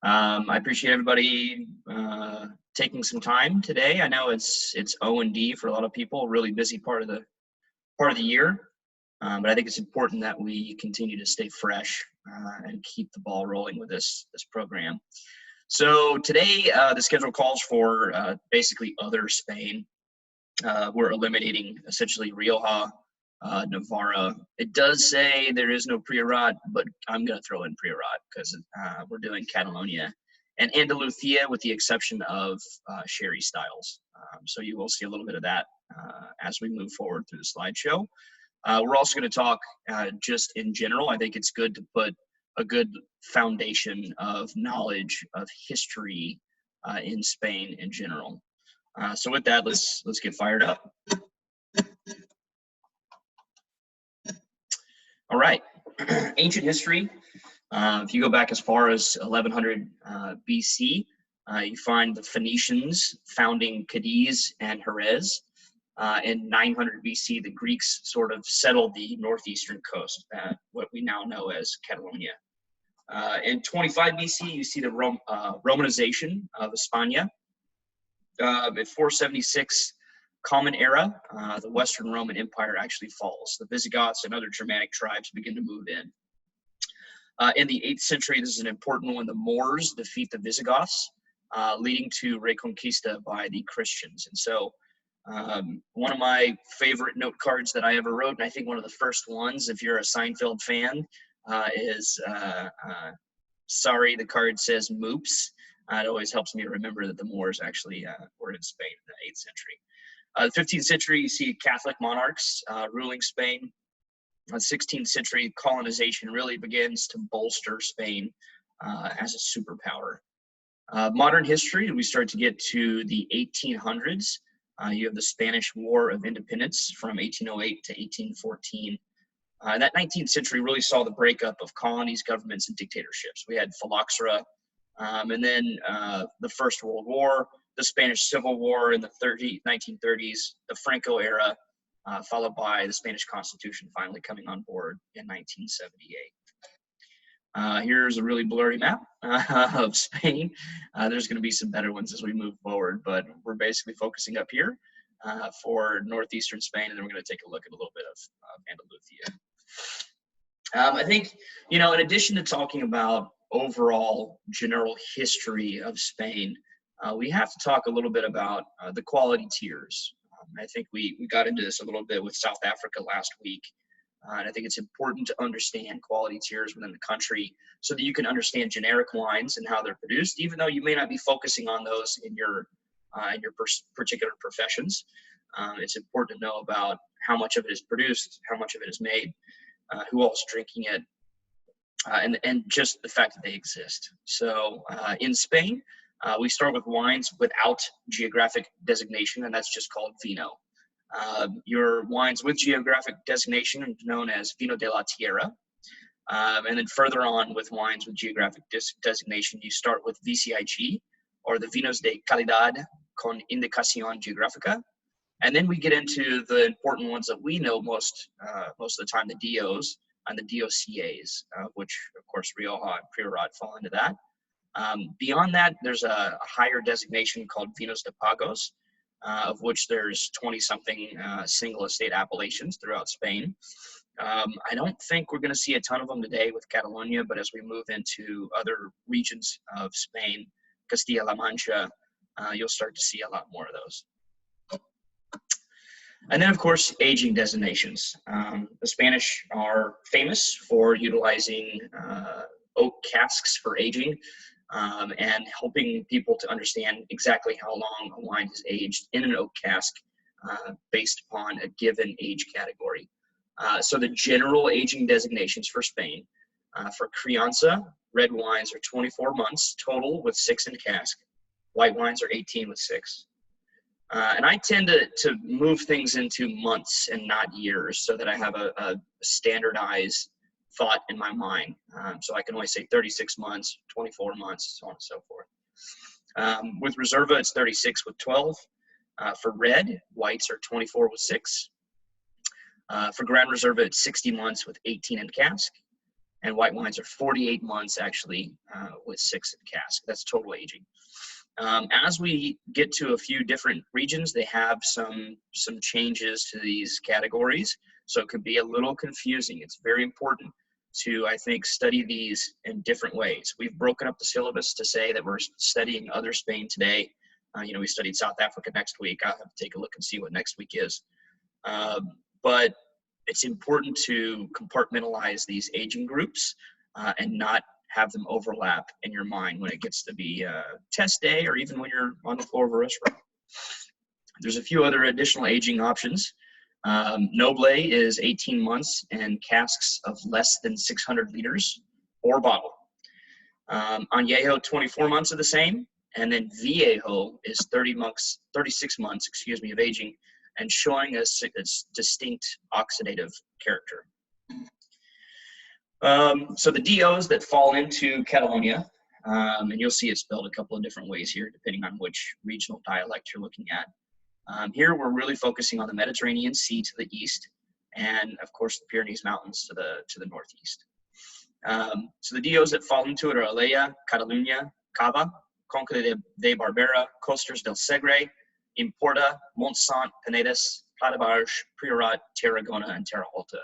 I appreciate everybody taking some time today. I know it's O&D for a lot of people, a really busy part of the year, but I think it's important that we continue to stay fresh and keep the ball rolling with this program. So today, the schedule calls for basically other Spain. We're eliminating essentially Rioja, Navarra. It does say there is no Priorat, but I'm going to throw in Priorat because we're doing Catalunya and Andalucia with the exception of sherry styles. So you will see a little bit of that as we move forward through the slideshow. We're also going to talk just in general. I think it's good to put a good foundation of knowledge of history in Spain in general. So with that, let's get fired up. All right, ancient history. If you go back as far as 1100 BC, you find the Phoenicians founding Cadiz and Jerez. In 900 BC, the Greeks sort of settled the northeastern coast, what we now know as Catalonia. In 25 BC, you see the Romanization of Hispania. At 476 Common Era, the Western Roman Empire actually falls. The Visigoths and other Germanic tribes begin to move in. In the 8th century, this is an important one, the Moors defeat the Visigoths, leading to Reconquista by the Christians. And so one of my favorite note cards that I ever wrote, and I think one of the first ones, if you're a Seinfeld fan, is, sorry, the card says moops. It always helps me to remember that the Moors actually were in Spain in the 8th century. The 15th century, you see Catholic monarchs ruling Spain. The 16th century, colonization really begins to bolster Spain as a superpower. Modern history, we start to get to the 1800s. You have the Spanish War of Independence from 1808 to 1814. That 19th century really saw the breakup of colonies, governments, and dictatorships. We had phylloxera, and then the First World War, the Spanish Civil War in the 1930s, the Franco era, followed by the Spanish Constitution finally coming on board in 1978. Here's a really blurry map of Spain. There's going to be some better ones as we move forward, but we're basically focusing up here for northeastern Spain, and then we're going to take a look at a little bit of Andalusia. I think, in addition to talking about overall general history of Spain, we have to talk a little bit about the quality tiers. I think we got into this a little bit with South Africa last week. And I think it's important to understand quality tiers within the country so that you can understand generic wines and how they're produced, even though you may not be focusing on those in your particular professions. It's important to know about how much of it is produced, how much of it is made, who else is drinking it, and just the fact that they exist. So in Spain, we start with wines without geographic designation, and that's just called vino. Your wines with geographic designation are known as vino de la tierra. And then further on with wines with geographic designation, you start with VCIG, or the vinos de calidad con indicación geográfica. And then we get into the important ones that we know most of the time, the DOs and the DOCAs, which of course Rioja and Priorat fall into that. Beyond that, there's a higher designation called vinos de pagos, of which there's 20-something single estate appellations throughout Spain. I don't think we're going to see a ton of them today with Catalonia, but as we move into other regions of Spain, Castilla-La Mancha, you'll start to see a lot more of those. And then, of course, aging designations. The Spanish are famous for utilizing oak casks for aging and helping people to understand exactly how long a wine is aged in an oak cask based upon a given age category. So the general aging designations for Spain, for Crianza, red wines are 24 months total with 6 in cask. White wines are 18 with 6. And I tend to move things into months and not years so that I have a standardized thought in my mind. So I can only say 36 months, 24 months, so on and so forth. With Reserva, it's 36 with 12. For red, whites are 24 with 6. For Grand Reserva, it's 60 months with 18 in cask. and white wines are 48 months actually, with 6 in cask. That's total aging. As we get to a few different regions, they have some changes to these categories, so it could be a little confusing. It's very important to, I think, study these in different ways. We've broken up the syllabus to say that we're studying other Spain today. You know, we studied South Africa next week. I'll have to take a look and see what next week is. But it's important to compartmentalize these aging groups and not have them overlap in your mind when it gets to be test day or even when you're on the floor of a restaurant. There's a few other additional aging options. Noble is 18 months and casks of less than 600 liters or bottle. Añejo, 24 months of the same, and then Viejo is 36 months, excuse me, of aging and showing a distinct oxidative character. So the DOs that fall into Catalonia, and you'll see it spelled a couple of different ways here, depending on which regional dialect you're looking at. Here we're really focusing on the Mediterranean Sea to the east, and of course the Pyrenees Mountains to the northeast. So the DOs that fall into it are Alella, Catalunya, Cava, Conca de Barbera, Costas del Segre, Emporda, Montsant, Penedes, Paratge, Priorat, Tarragona, and Terra Alta.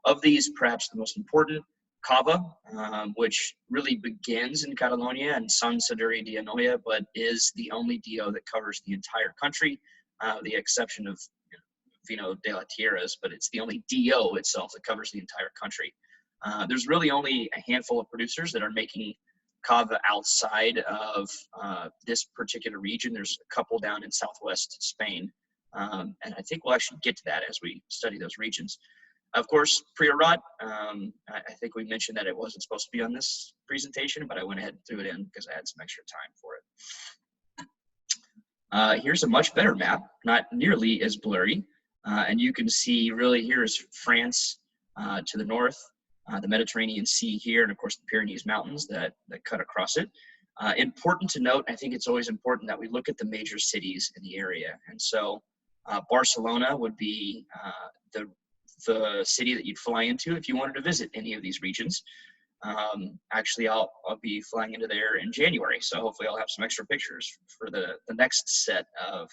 Of these, perhaps the most important, Cava, which really begins in Catalonia and San Saduri de Anoia, but is the only DO that covers the entire country, the exception of Vino de las Tierras, but it's the only DO itself that covers the entire country. There's really only a handful of producers that are making Cava outside of this particular region. There's a couple down in southwest Spain, and I think we'll actually get to that as we study those regions. Of course, Priorat, I think we mentioned that it wasn't supposed to be on this presentation, but I went ahead and threw it in because I had some extra time for it. Here's a much better map, not nearly as blurry, and you can see really here's France to the north, the Mediterranean Sea here, and of course the Pyrenees Mountains that cut across it. Important to note, I think it's always important that we look at the major cities in the area, and so Barcelona would be the city that you'd fly into if you wanted to visit any of these regions. Actually, I'll be flying into there in January, so hopefully I'll have some extra pictures for the next set of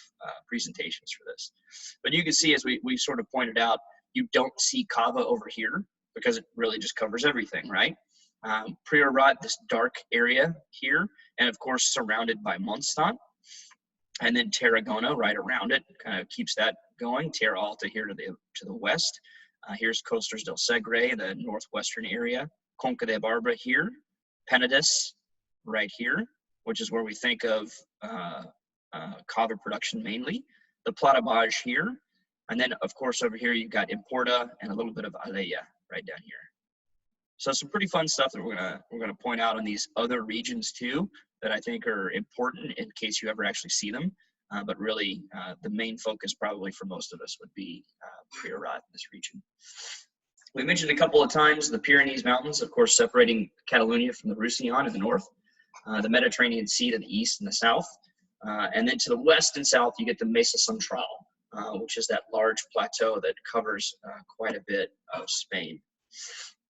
presentations for this. But you can see, as we sort of pointed out, you don't see Cava over here because it really just covers everything, right? Priorat, this dark area here, and of course surrounded by Montsant, and then Tarragona right around it, kind of keeps that going. Terra Alta here to the west. Here's Costas del Segre in the northwestern area. Conca de Barbera here. Penedes right here, which is where we think of Cava production mainly. The Paratge here. And then, of course, over here you've got Emporda and a little bit of Alella right down here. So some pretty fun stuff that we're gonna point out on these other regions too, that I think are important in case you ever actually see them. But really, the main focus probably for most of us would be Priorat in this region. We mentioned a couple of times the Pyrenees Mountains, of course, separating Catalunya from the Roussillon in the north, the Mediterranean Sea to the east and the south, and then to the west and south, you get the Mesa Central, which is that large plateau that covers quite a bit of Spain.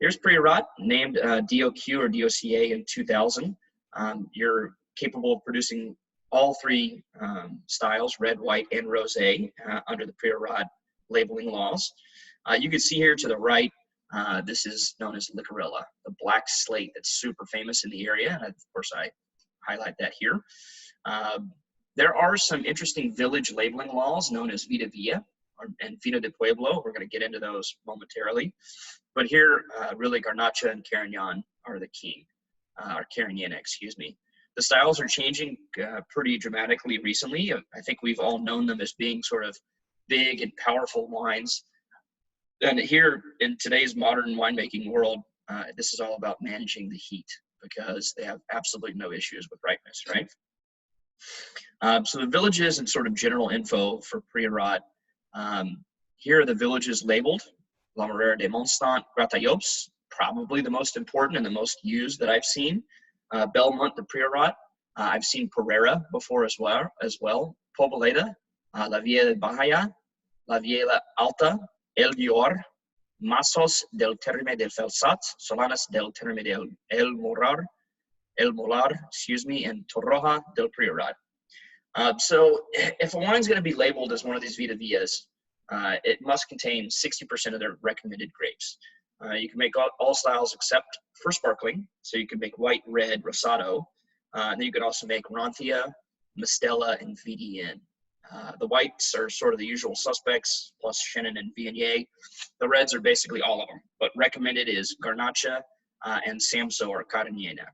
Here's Priorat, named DOQ or DOCA in 2000. You're capable of producing all three styles, red, white, and rosé, under the Priorat labeling laws. You can see here to the right, this is known as Licorella, the black slate that's super famous in the area. And of course, I highlight that here. There are some interesting village labeling laws known as Vida Villa and Vino de Pueblo. We're going to get into those momentarily. But here, really, Garnacha and Carignan are the king, or Carignan, excuse me. The styles are changing pretty dramatically recently. I think we've all known them as being sort of big and powerful wines. And here in today's modern winemaking world, this is all about managing the heat because they have absolutely no issues with ripeness, right? So the villages and sort of general info for Priorat. Here are the villages labeled. La Morera de Montsant, Gratallops, probably the most important and the most used that I've seen. Belmont de Priorat, I've seen Pereira before as well. Poboleda, La Vieja Baja, La Vieja Alta, El Dior, Masos del Terme del Felsat, Solanas del Terme del El Molar, excuse me, and Torroja del Priorat. So if a wine's going to be labeled as one of these Vita Villas, it must contain 60% of their recommended grapes. You can make all styles except for sparkling. So you can make white, red, Rosado. And then you could also make Rancia, Mistela, and VDN. The whites are sort of the usual suspects, plus Chenin and Viognier. The reds are basically all of them, but recommended is Garnacha and Samso or Carniena.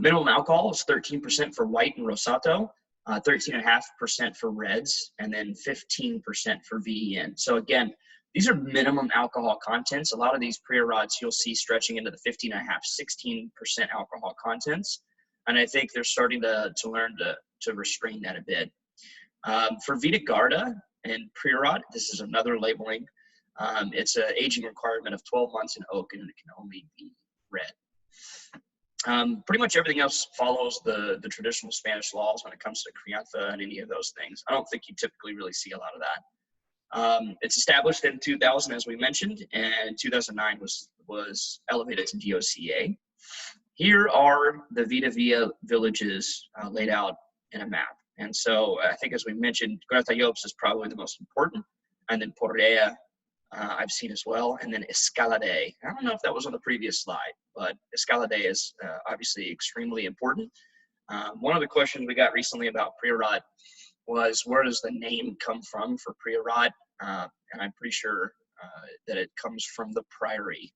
Minimum alcohol is 13% for white and Rosato, 13.5% for reds, and then 15% for VDN. So again, these are minimum alcohol contents. A lot of these Priorats you'll see stretching into the 15.5, 16% alcohol contents. And I think they're starting to learn to restrain that a bit. For Vita Garda and Priorat, this is another labeling. It's an aging requirement of 12 months in oak, and it can only be red. Pretty much everything else follows the traditional Spanish laws when it comes to crianza and any of those things. I don't think you typically really see a lot of that. It's established in 2000, as we mentioned, and 2009 was elevated to DOCA. Here are the Vita Villa villages laid out in a map. And so I think, as we mentioned, Gratallops is probably the most important, and then Porrea I've seen as well, and then Escalade. I don't know if that was on the previous slide, but Escalade is obviously extremely important. One of the questions we got recently about Priorat was, where does the name come from for Priorat? And I'm pretty sure that it comes from the priory,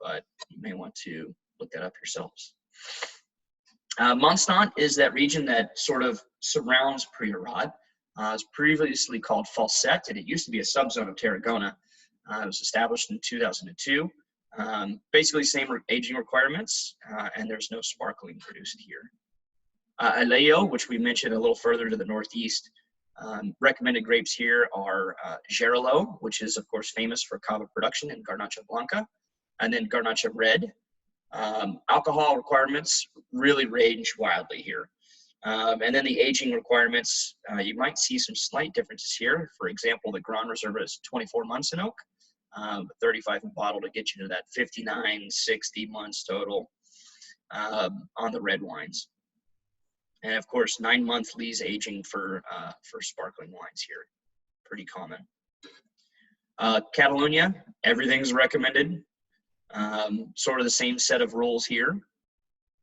but you may want to look that up yourselves. Monstant is that region that sort of surrounds Priorat. It was previously called Falset, and it used to be a subzone of Tarragona. It was established in 2002. Basically same aging requirements, and there's no sparkling produced here. Alejo, which we mentioned a little further to the northeast, recommended grapes here are Jerez, which is of course famous for Cava production, and Garnacha Blanca, and then Garnacha Red. Alcohol requirements really range wildly here. And then the aging requirements, you might see some slight differences here. For example, the Grand Reserva is 24 months in oak, 35 in bottle to get you to that 59, 60 months total on the red wines. And of course, 9-month lees aging for sparkling wines here, pretty common. Catalunya, everything's recommended. Sort of the same set of rules here.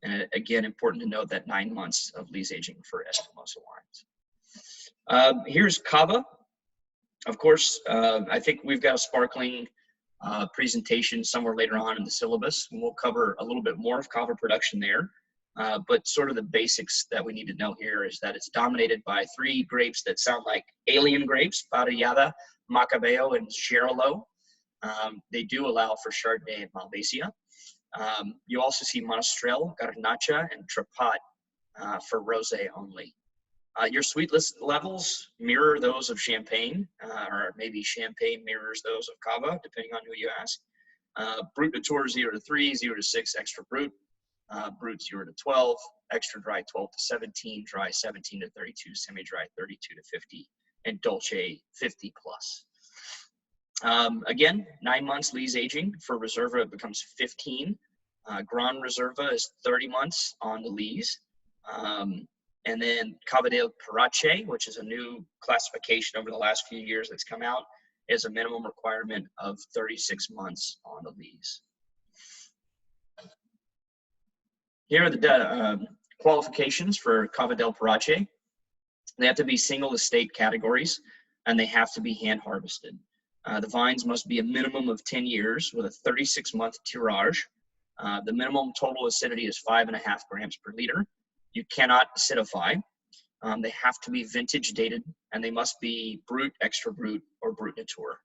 And again, important to note that 9 months of lees aging for Espumoso wines. Here's Cava. Of course, I think we've got a sparkling presentation somewhere later on in the syllabus, and we'll cover a little bit more of Cava production there. But sort of the basics that we need to know here is that it's dominated by 3 grapes that sound like alien grapes, Parellada, Macabeo, and Jerez. They do allow for Chardonnay and Malvasia. You also see Monastrell, Garnacha, and Trepat for rosé only. Your sweet list levels mirror those of Champagne, or maybe Champagne mirrors those of Cava, depending on who you ask. Brut Nature 0 to 3, 0 to 6, extra brut. Brut 0 to 12, extra dry 12 to 17, dry 17 to 32, semi-dry 32 to 50, and Dolce 50 plus. Again, 9 months lees aging. For Reserva, it becomes 15. Grand Reserva is 30 months on the lees. And then Cava de Paratge, which is a new classification over the last few years that's come out, is a minimum requirement of 36 months on the lees. Here are the qualifications for Cava del Paratge. They have to be single estate categories, and they have to be hand harvested. The vines must be a minimum of 10 years with a 36-month tirage. The minimum total acidity is 5.5 grams per liter. You cannot acidify. They have to be vintage dated, and they must be brut, extra brut, or brut nature.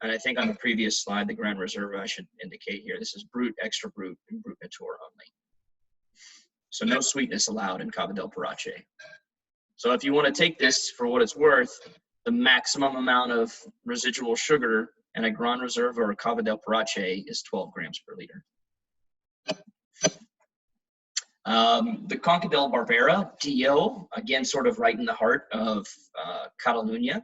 And I think on the previous slide, the Grand Reserva, I should indicate here, this is brut, extra brut, and brut nature only. So no sweetness allowed in Cava del Paratge. So if you want to take this for what it's worth, the maximum amount of residual sugar in a Grand Reserva or a Cava del Paratge is 12 grams per liter. The Conca del Barbera DO, again, sort of right in the heart of Catalunya.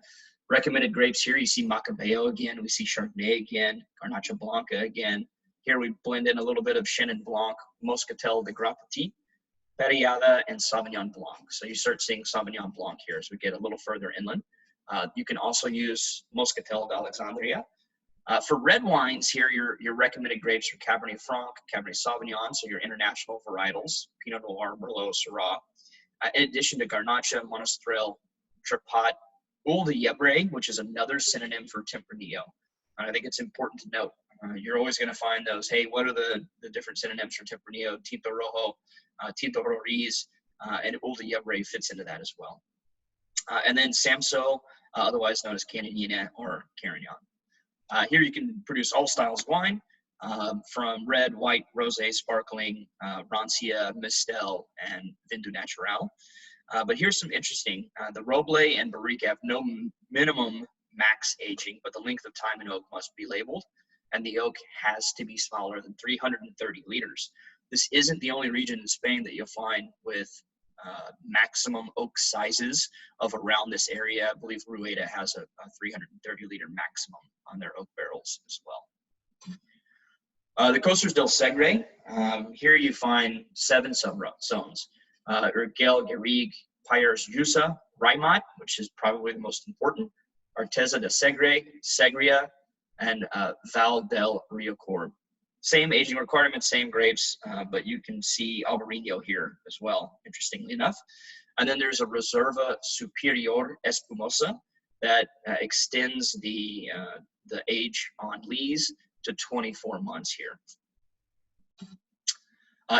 Recommended grapes here, you see Macabeo again, we see Chardonnay again, Garnacha Blanca again. Here we blend in a little bit of Chenin Blanc, Moscatel de Gras Petit, Periada, and Sauvignon Blanc. So you start seeing Sauvignon Blanc here as we get a little further inland. You can also use Moscatel de Alexandria. For red wines here, your recommended grapes are Cabernet Franc, Cabernet Sauvignon, so your international varietals, Pinot Noir, Merlot, Syrah. In addition to Garnacha, Monastrell, Trepat, Old Yebre, which is another synonym for Tempranillo. And I think it's important to note, you're always going to find those, hey, what are the different synonyms for Tempranillo? Tinto Rojo, Tinto Roriz, and Old Yebre fits into that as well. And then Samso, otherwise known as Canadina or Carignan. Here you can produce all styles of wine, from red, white, rosé, sparkling, Rancia, Mistel, and Vin du Natural. But here's some interesting, the Roble and Barrique have no minimum max aging, but the length of time in oak must be labeled, and the oak has to be smaller than 330 liters. This isn't the only region in Spain that you'll find with maximum oak sizes of around this area. I believe Rueda has a 330 liter maximum on their oak barrels as well. The Costas del Segre, here you find 7 subzones. Urgell, Garrigue, Payars, Jusa, Raimat, which is probably the most important, Arteza de Segre, Segria, and Val del Rio Corb. Same aging requirements, same grapes, but you can see Albarino here as well, interestingly enough. And then there's a Reserva Superior Espumosa that extends the age on lees to 24 months here.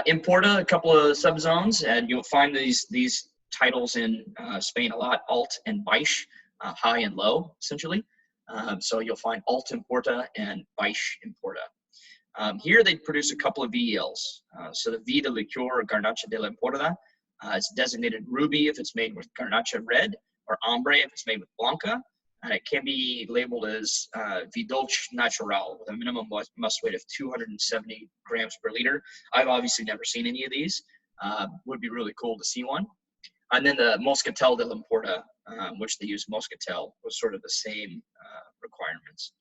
Emporda, a couple of subzones, and you'll find these titles in Spain a lot, Alt and Baix, high and low, essentially. So you'll find Alt Emporda and Baix Emporda. Here they produce a couple of VELs. So the V de Liqueur Garnacha de la Emporda is designated Ruby if it's made with Garnacha Red, or Ambre if it's made with Blanca. And it can be labeled as Vidolce Natural with a minimum must weight of 270 grams per liter. I've obviously never seen any of these. Would be really cool to see one. And then the Moscatel de la Emporda, which they use Moscatel, was sort of the same requirements.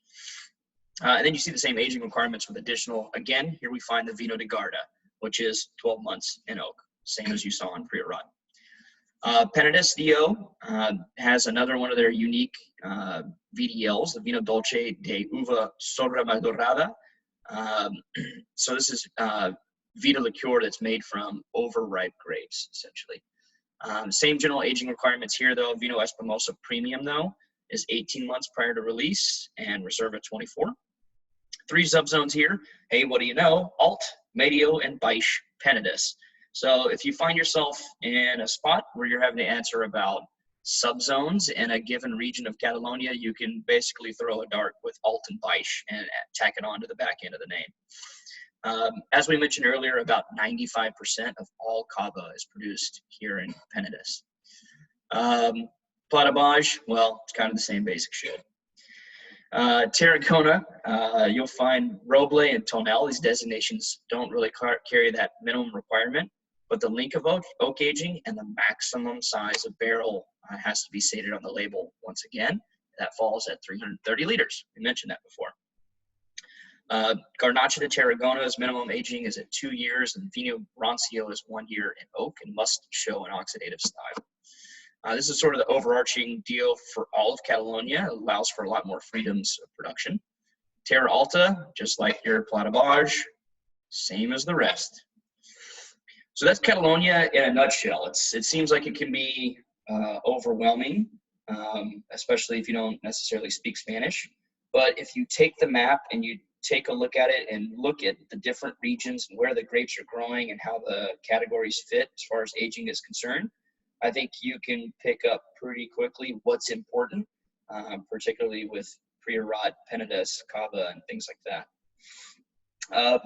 And then you see the same aging requirements with additional, again, here we find the Vino de Garda, which is 12 months in oak, same as you saw on Priorat. Penedes DO has another one of their unique VDLs, the Vino Dolce de Uva Sobremadurada. So this is Vita liqueur that's made from overripe grapes, essentially. Same general aging requirements here, though. Vino Espumoso Premium, though, is 18 months prior to release, and Reserva 24. 3 subzones here. Hey, what do you know? Alt, Medio, and Baix Penedes. So if you find yourself in a spot where you're having to answer about subzones in a given region of Catalonia, you can basically throw a dart with Alt and Baix and tack it on to the back end of the name. As we mentioned earlier, about 95% of all Cava is produced here in Penedes. Paratge, well, it's kind of the same basic shit. Tarragona, you'll find Roble and Tonel. These designations don't really carry that minimum requirement, but the length of oak aging and the maximum size of barrel has to be stated on the label once again. That falls at 330 liters. We mentioned that before. Garnacha de Tarragona's minimum aging is at 2 years, and Vino Rancio is 1 year in oak and must show an oxidative style. This is sort of the overarching deal for all of Catalonia. It allows for a lot more freedoms of production. Terra Alta, just like your Paratge, same as the rest. So that's Catalonia in a nutshell. It seems like it can be overwhelming, especially if you don't necessarily speak Spanish. But if you take the map and you take a look at it and look at the different regions and where the grapes are growing and how the categories fit as far as aging is concerned, I think you can pick up pretty quickly what's important, particularly with Priorat, Penedes, Cava, and things like that.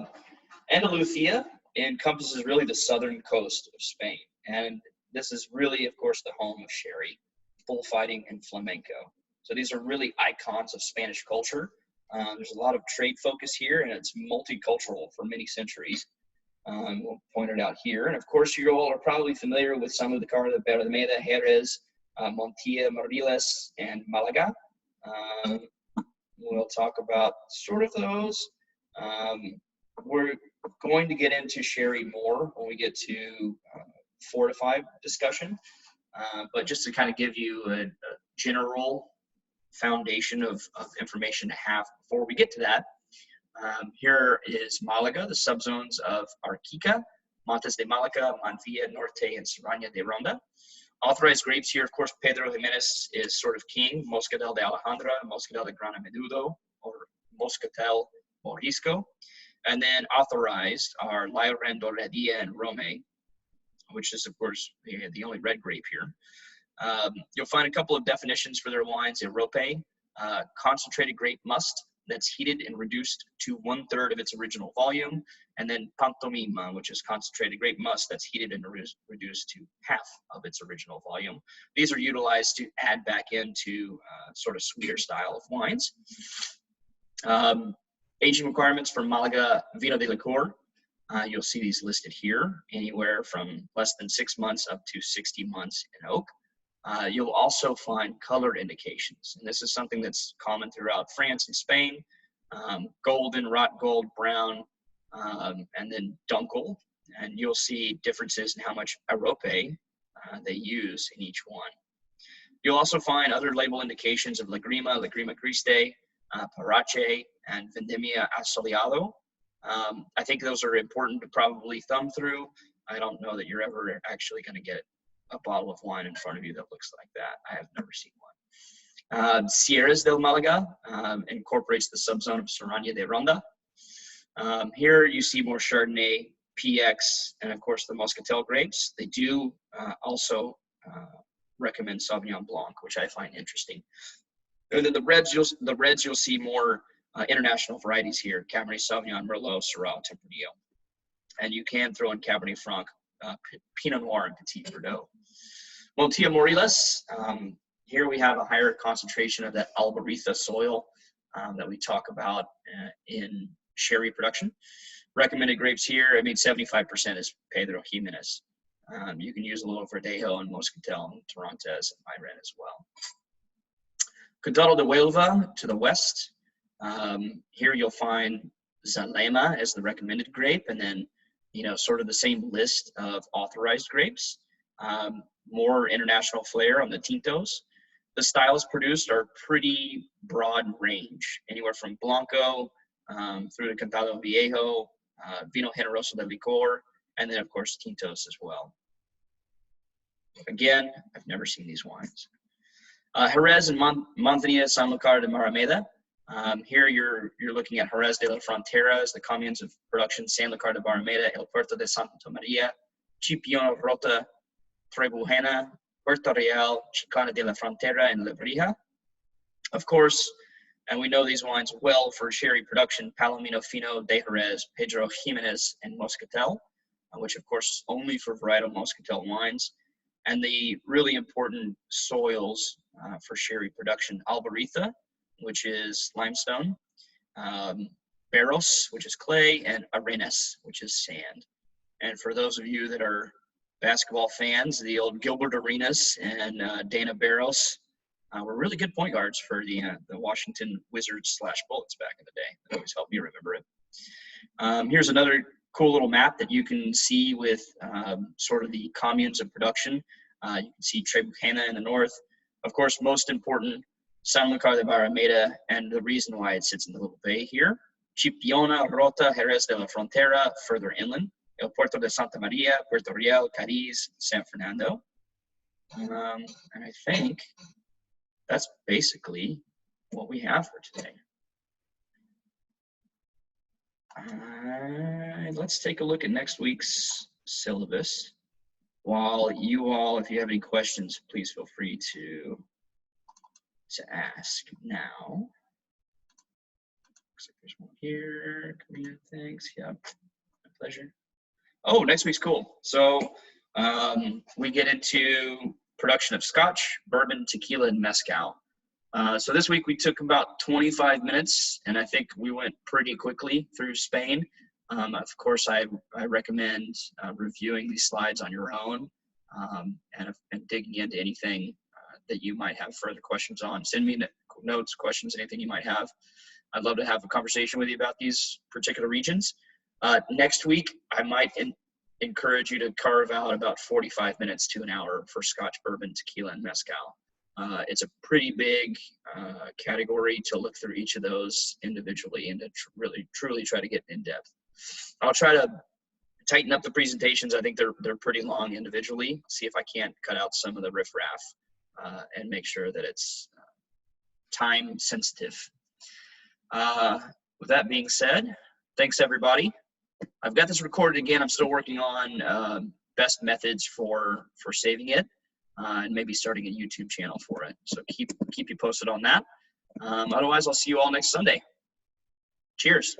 Andalucia encompasses really the southern coast of Spain, and this is really, of course, the home of sherry, bullfighting, and flamenco. So these are really icons of Spanish culture. There's a lot of trade focus here, and it's multicultural for many centuries. We'll point it out here. And of course, you all are probably familiar with some of the Cava de Barrameda, Jerez, Montilla, Moriles, and Malaga. We'll talk about sort of those. We're going to get into sherry more when we get to 4 to 5 discussion, but just to kind of give you a general foundation of information to have before we get to that. Here is Malaga, the subzones of Arquica, Montes de Malaga, Manzanilla, Norte, and Serrania de Ronda. Authorized grapes here, of course, Pedro Jimenez is sort of king, Moscatel de Alejandra, Moscatel de Grana Menudo, or Moscatel Morisco. And then authorized are Lloren, Doradilla, and Rome, which is, of course, the only red grape here. You'll find a couple of definitions for their wines. Erope, concentrated grape must that's heated and reduced to 1/3 of its original volume. And then pantomima, which is concentrated grape must that's heated and reduced to half of its original volume. These are utilized to add back into sort of sweeter style of wines. Aging requirements for Malaga Vino de Licor. You'll see these listed here, anywhere from less than 6 months up to 60 months in oak. You'll also find color indications, and this is something that's common throughout France and Spain. Golden, rot gold, brown, and then dunkel, and you'll see differences in how much Erope they use in each one. You'll also find other label indications of Lagrima, Lagrima Criste, Paratge, and Vendimia Assoleado. I think those are important to probably thumb through. I don't know that you're ever actually going to get a bottle of wine in front of you that looks like that. I have never seen one. Jerez del Malaga incorporates the subzone of Serrania de Ronda. Here you see more Chardonnay, PX, and of course the Moscatel grapes. They do also recommend Sauvignon Blanc, which I find interesting. And then the reds you'll see more international varieties here: Cabernet Sauvignon, Merlot, Syrah, Tempranillo. And you can throw in Cabernet Franc, Pinot Noir, and Petit Verdot. Montilla Moriles, here we have a higher concentration of that Albarita soil that we talk about in sherry production. Recommended grapes here, I mean, 75% is Pedro Jimenez. You can use a little Verdejo and Moscatel and Torrontés and Mayren as well. Condado de Huelva to the west. Here you'll find Zalema as the recommended grape, and then, you know, sort of the same list of authorized grapes. More international flair on the Tintos. The styles produced are pretty broad range, anywhere from Blanco through to Cantado Viejo, Vino Generoso de Licor, and then, of course, Tintos as well. Again, I've never seen these wines. Jerez and Manzanilla, Sanlucar de Barrameda. Here you're looking at Jerez de la Frontera as the communes of production, Sanlucar de Barrameda, El Puerto de Santa Maria, Chipiona Rota, Trebujena, Puerto Real, Chicana de la Frontera, and Lebrija. Of course, and we know these wines well for sherry production, Palomino Fino de Jerez, Pedro Jimenez, and Moscatel, which of course is only for varietal Moscatel wines. And the really important soils for sherry production, Albarita, which is limestone, Barros, which is clay, and Arenas, which is sand. And for those of you that are basketball fans, the old Gilbert Arenas and Dana Barros were really good point guards for the Washington Wizards / Bullets back in the day. That always helped me remember it. Here's another cool little map that you can see with sort of the communes of production. You can see Trebujena in the north. Of course, most important, Sanlucar de Barrameda, and the reason why it sits in the little bay here. Chipiona, Rota, Jerez de la Frontera, further inland. El Puerto de Santa Maria, Puerto Real, Cadiz, San Fernando. And I think that's basically what we have for today. Let's take a look at next week's syllabus. While you all, if you have any questions, please feel free to ask now. Looks like there's one here. Thanks. Yeah, my pleasure. Oh, next week's cool. So we get into production of Scotch, bourbon, tequila, and mezcal. So this week we took about 25 minutes, and I think we went pretty quickly through Spain. Of course, I recommend reviewing these slides on your own and digging into anything that you might have further questions on. Send me notes, questions, anything you might have. I'd love to have a conversation with you about these particular regions. Next week, I might encourage you to carve out about 45 minutes to an hour for Scotch bourbon, tequila, and mezcal. It's a pretty big category to look through each of those individually and to really truly try to get in depth. I'll try to tighten up the presentations. I think they're pretty long individually. See if I can't cut out some of the riffraff and make sure that it's time sensitive. With that being said, thanks everybody. I've got this recorded again. I'm still working on best methods for saving it and maybe starting a YouTube channel for it. So keep you posted on that. Otherwise, I'll see you all next Sunday. Cheers.